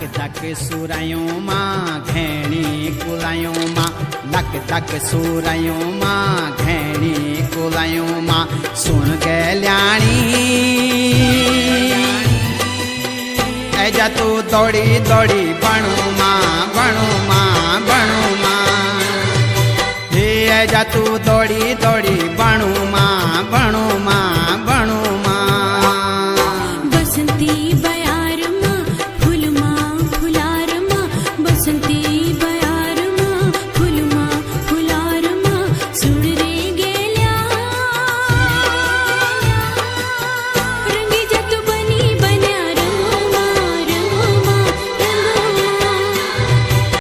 धक धक सुरायों मां घेणी कुलायों मां धक धक सुरायों मां घेणी कुलायों मां सुन गल्याणी ऐजा तू दौड़ी दौड़ी बणू मां बणू मां बणू मां हे ऐजा तू दौड़ी दौड़ी